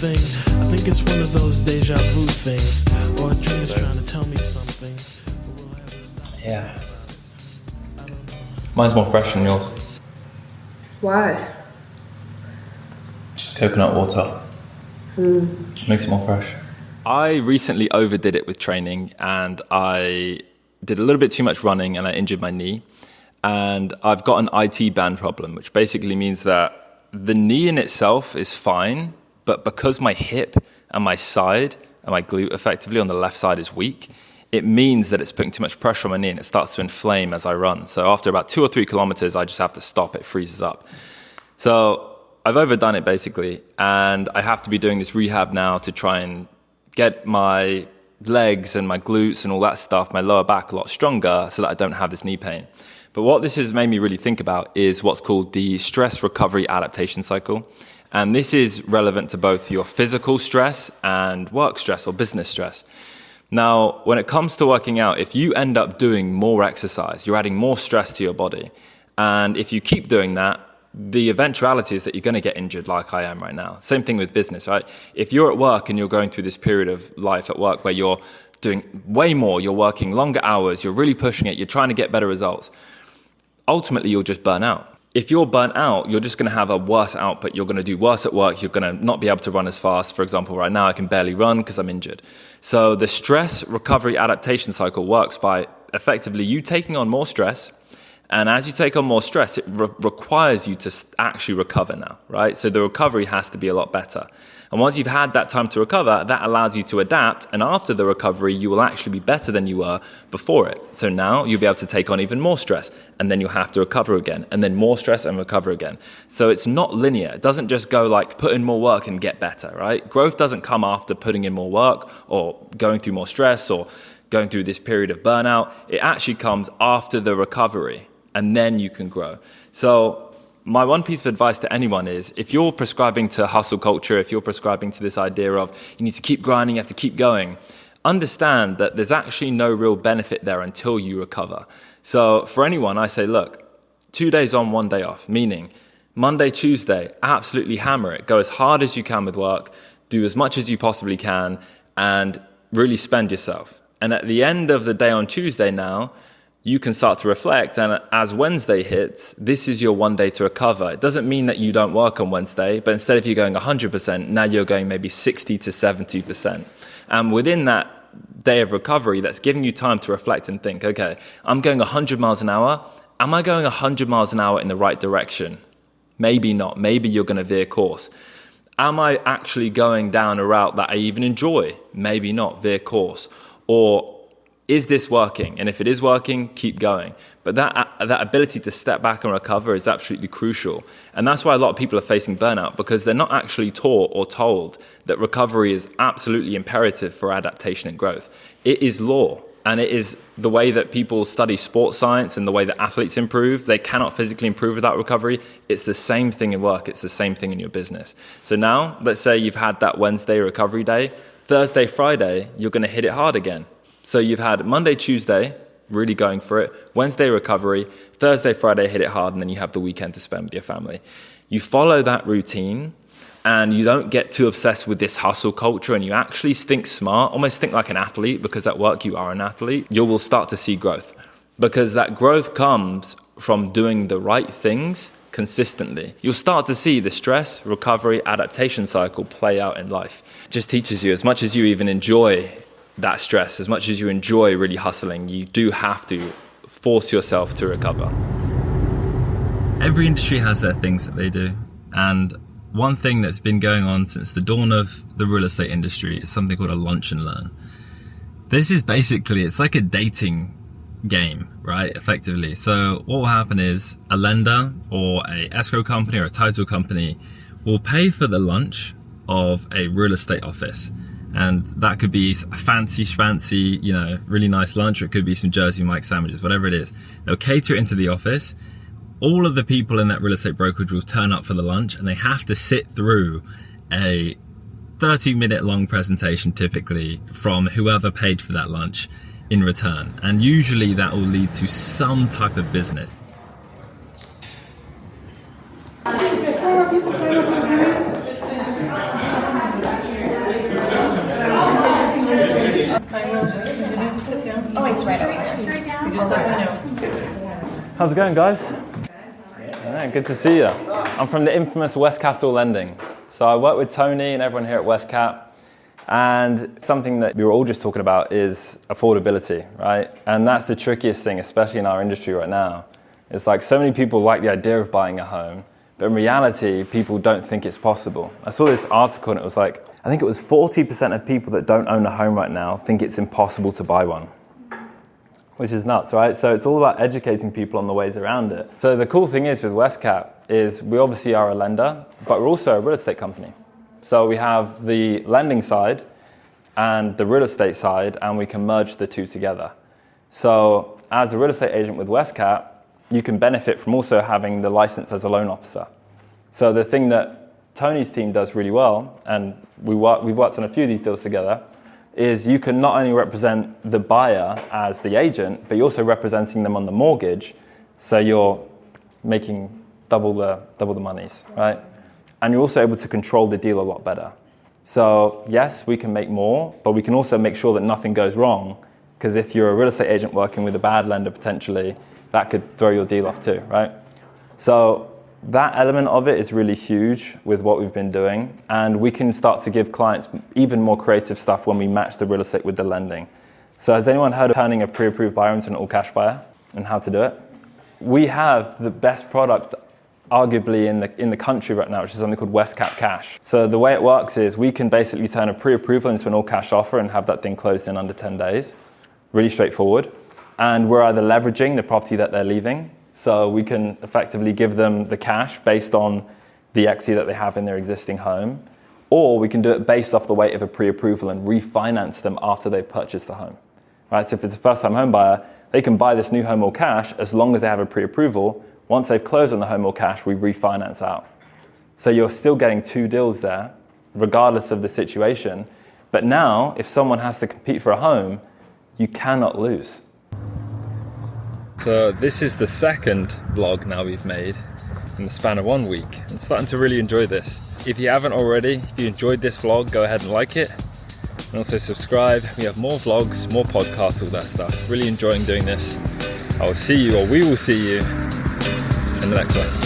thing. I think it's one of those deja vu things, or a dream is trying to tell me something. Yeah. Mine's more fresh than yours. Why? Coconut water. Makes it more fresh. I recently overdid it with training, and I did a little bit too much running and I injured my knee. And I've got an IT band problem, which basically means that the knee in itself is fine, but because my hip and my side and my glute effectively on the left side is weak, it means that it's putting too much pressure on my knee and it starts to inflame as I run. So after about 2 or 3 kilometers, I just have to stop. It freezes up. So I've overdone it basically, and I have to be doing this rehab now to try and get my legs and my glutes and all that stuff, my lower back a lot stronger so that I don't have this knee pain. But what this has made me really think about is what's called the stress recovery adaptation cycle. And this is relevant to both your physical stress and work stress or business stress. Now, when it comes to working out, if you end up doing more exercise, you're adding more stress to your body. And if you keep doing that, the eventuality is that you're going to get injured like I am right now. Same thing with business, right? If you're at work and you're going through this period of life at work where you're doing way more, you're working longer hours, you're really pushing it, you're trying to get better results, ultimately you'll just burn out. If you're burnt out, you're just going to have a worse output. You're going to do worse at work. You're going to not be able to run as fast. For example, right now I can barely run because I'm injured. So the stress recovery adaptation cycle works by effectively you taking on more stress. And as you take on more stress, it requires you to actually recover now, right? So the recovery has to be a lot better. And once you've had that time to recover, that allows you to adapt. And after the recovery, you will actually be better than you were before it. So now you'll be able to take on even more stress, and then you'll have to recover again, and then more stress and recover again. So it's not linear. It doesn't just go like put in more work and get better, right? Growth doesn't come after putting in more work or going through more stress or going through this period of burnout. It actually comes after the recovery, and then you can grow. So my one piece of advice to anyone is, if you're prescribing to hustle culture, if you're prescribing to this idea of you need to keep grinding, you have to keep going, understand that there's actually no real benefit there until you recover. So for anyone, I say, look, 2 days on, 1 day off, meaning Monday, Tuesday, absolutely hammer it. Go as hard as you can with work, do as much as you possibly can, and really spend yourself. And at the end of the day on Tuesday now, you can start to reflect, and as Wednesday hits, this is your 1 day to recover. It doesn't mean that you don't work on Wednesday, but instead of you going 100%, now you're going maybe 60 to 70%. And within that day of recovery, that's giving you time to reflect and think, okay, I'm going 100 miles an hour. Am I going 100 miles an hour in the right direction? Maybe not. Maybe you're going to veer course. Am I actually going down a route that I even enjoy? Maybe not. Veer course. Or is this working? And if it is working, keep going. But that ability to step back and recover is absolutely crucial. And that's why a lot of people are facing burnout, because they're not actually taught or told that recovery is absolutely imperative for adaptation and growth. It is law. And it is the way that people study sports science and the way that athletes improve. They cannot physically improve without recovery. It's the same thing in work. It's the same thing in your business. So now, let's say you've had that Wednesday recovery day. Thursday, Friday, you're going to hit it hard again. So you've had Monday, Tuesday, really going for it. Wednesday, recovery. Thursday, Friday, hit it hard. And then you have the weekend to spend with your family. You follow that routine, and you don't get too obsessed with this hustle culture, and you actually think smart, almost think like an athlete, because at work you are an athlete. You will start to see growth, because that growth comes from doing the right things consistently. You'll start to see the stress, recovery, adaptation cycle play out in life. It just teaches you, as much as you even enjoy that stress, as much as you enjoy really hustling, you do have to force yourself to recover. Every industry has their things that they do, and one thing that's been going on since the dawn of the real estate industry is something called a lunch and learn. This is basically, it's like a dating game, right? Effectively. So what will happen is a lender or a escrow company or a title company will pay for the lunch of a real estate office. And that could be a fancy, really nice lunch, or it could be some Jersey Mike sandwiches, whatever it is. They'll cater it into the office. All of the people in that real estate brokerage will turn up for the lunch, and they have to sit through a 30-minute long presentation, typically, from whoever paid for that lunch in return. And usually that will lead to some type of business. How's it going, guys? Yeah, good to see you. I'm from the infamous West Capital Lending. So I work with Tony and everyone here at West Cap. And something that we were all just talking about is affordability, right? And that's the trickiest thing, especially in our industry right now. It's like so many people like the idea of buying a home, but in reality, people don't think it's possible. I saw this article and it was like, I think it was 40% of people that don't own a home right now think it's impossible to buy one. Which is nuts, right? So it's all about educating people on the ways around it. So the cool thing is with Westcap is we obviously are a lender, but we're also a real estate company. So we have the lending side and the real estate side, and we can merge the two together. So as a real estate agent with Westcap, you can benefit from also having the license as a loan officer. So the thing that Tony's team does really well, and we've worked on a few of these deals together, is you can not only represent the buyer as the agent, but you're also representing them on the mortgage, so you're making double the monies, right? And you're also able to control the deal a lot better. So yes, we can make more, but we can also make sure that nothing goes wrong, because if you're a real estate agent working with a bad lender potentially, that could throw your deal off too, right? So that element of it is really huge with what we've been doing, and we can start to give clients even more creative stuff when we match the real estate with the lending. So has anyone heard of turning a pre-approved buyer into an all-cash buyer and how to do it? We have the best product arguably in the country right now, which is something called Westcap Cash. So the way it works is we can basically turn a pre-approval into an all-cash offer and have that thing closed in under 10 days. Really straightforward. And we're either leveraging the property that they're leaving, so we can effectively give them the cash based on the equity that they have in their existing home, or we can do it based off the weight of a pre-approval and refinance them after they've purchased the home. Right? So if it's a first-time home buyer, they can buy this new home all cash as long as they have a pre-approval. Once they've closed on the home all cash, we refinance out. So you're still getting two deals there, regardless of the situation. But now, if someone has to compete for a home, you cannot lose. So this is the second vlog now we've made in the span of 1 week. I'm starting to really enjoy this. If you haven't already, if you enjoyed this vlog, go ahead and like it. And also subscribe. We have more vlogs, more podcasts, all that stuff. Really enjoying doing this. I will see you, or we will see you in the next one.